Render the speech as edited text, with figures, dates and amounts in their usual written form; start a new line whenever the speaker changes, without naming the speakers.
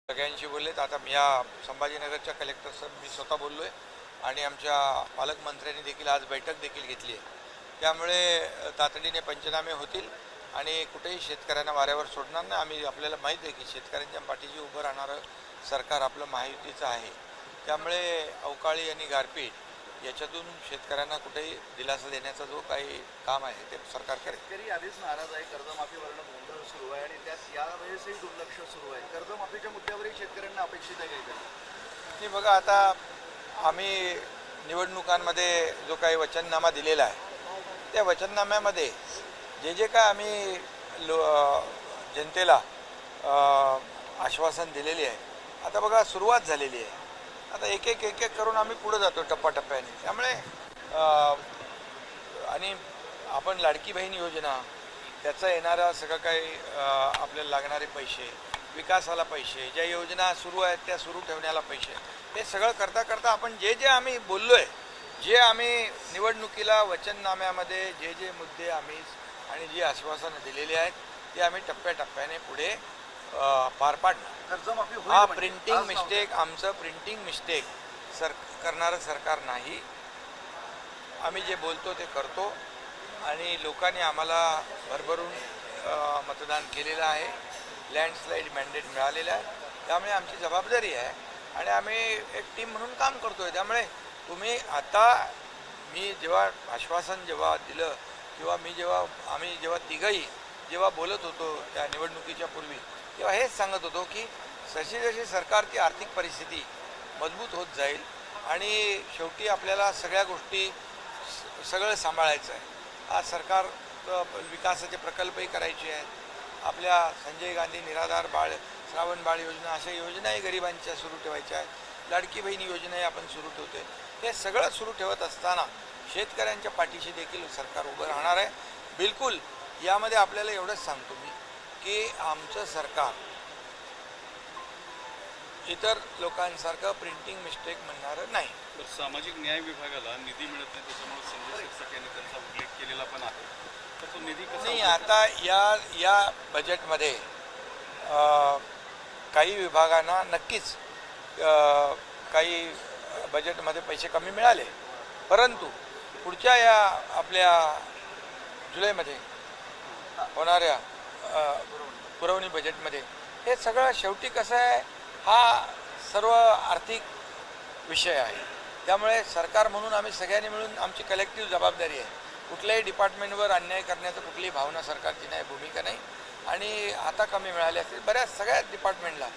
सगळ्यांशी बोललेत. आता मी या संभाजीनगरच्या कलेक्टरसह मी स्वतः बोललो आहे आणि आमच्या पालकमंत्र्यांनी देखील आज बैठक देखील घेतली आहे. त्यामुळे तातडीने पंचनामे होतील आणि कुठेही शेतकऱ्यांना वाऱ्यावर सोडणार नाही. आम्ही आपल्याला माहीत आहे की शेतकऱ्यांच्या पाठीशी उभं राहणारं सरकार आपलं महायुतीचं आहे. त्यामुळे अवकाळी आणि गारपीट याच्यातून शेतकऱ्यांना कुठेही दिलासा देण्याचा जो काही काम आहे ते सरकार करेल.
शेतकरी आधीच नाराज आहे. कर्जमाफीवरनं गोंधळ सुरू आहे आणि त्यात यावेळेसही दुर्लक्ष सुरू आहे. कर्जमाफीच्या मुद्द्यावरही शेतकऱ्यांना अपेक्षित आहे काहीतरी.
नाही बघा, आता आम्ही निवडणुकांमध्ये जो काही वचननामा दिलेला आहे त्या वचननाम्यामध्ये जे काय आम्ही जनतेला आश्वासन दिलेली आहे, आता बघा सुरुवात झालेली आहे. आता एक एक करून आम्ही पुढे जातो टप्प्याटप्प्याने. त्यामुळे आणि आपण लाडकी बहीण योजना, त्याचं येणारं सगळं काही आपल्याला लागणारे पैसे, विकासाला पैसे, ज्या योजना सुरू आहेत त्या सुरू ठेवण्याला पैसे, हे सगळं करता करता आपण जे आम्ही बोललो आहे, जे आम्ही निवडणुकीला वचननाम्यामध्ये जे मुद्दे आम्ही आणि जी आश्वासनं दिलेली आहेत ते आम्ही टप्प्याटप्प्याने पुढे पार पाडणार.
कर्जमाफी
हा प्रिंटिंग मिस्टेक, आमचं प्रिंटिंग मिस्टेक करणारं सरकार नाही. आम्ही जे बोलतो ते करतो आणि लोकांनी आम्हाला भरभरून मतदान केलेलं आहे. लँडस्लाईड मॅन्डेट मिळालेलं आहे. त्यामुळे आमची जबाबदारी आहे आणि आम्ही एक टीम म्हणून काम करतो आहे. त्यामुळे तुम्ही आता मी जेव्हा आश्वासन दिलं किंवा आम्ही जेव्हा तिघंही बोलत होतो त्या निवडणुकीच्या पूर्वी, तेव्हा हेच सांगत होतो की जशी सरकारची आर्थिक परिस्थिती मजबूत होत जाईल आणि शेवटी आपल्याला सगळ्या गोष्टी सगळं सांभाळायचं आहे. आज सरकार विकासाचे प्रकल्पही करायचे आहेत. आपल्या संजय गांधी निराधार बाळ, श्रावण बाळ योजना, अशा योजनाही गरिबांच्या सुरू ठेवायच्या आहेत. लाडकी बहीण योजनाही आपण सुरू ठेवतोय. हे सगळं सुरू ठेवत असताना शेतकऱ्यांच्या पाठीशी देखील सरकार उभं राहणार आहे. बिलकुल यामध्ये आपल्याला एवढंच सांगतो मी की आमचं सरकार इतर लोकांसारखं प्रिंटिंग मिस्टेक म्हणणारं नाही.
सामाजिक न्याय विभागाला निधी मिळत नाही, त्याच्यामुळे संजय शिरसाट यांनी त्यांचा उल्लेख केलेला पण आहे. तर तो निधी कसा
नाही, आता या बजेटमध्ये काही विभागांना नक्कीच काही बजेटमध्ये पैसे कमी मिळाले, परंतु पुढच्या या आपल्या जुलैमध्ये होणाऱ्या पुरवणी बजेटमध्ये हे सगळं शेवटी कसं आहे, हा सर्व आर्थिक विषय आहे. त्यामुळे सरकार म्हणून आम्ही सगळ्यांनी मिळून आमची कलेक्टिव्ह जबाबदारी आहे. कुठल्याही डिपार्टमेंटवर अन्याय करण्याचं कुठलीही भावना सरकारची नाही, भूमिका नाही. आणि आता कमी मिळाली असतील बऱ्याच सगळ्याच डिपार्टमेंटला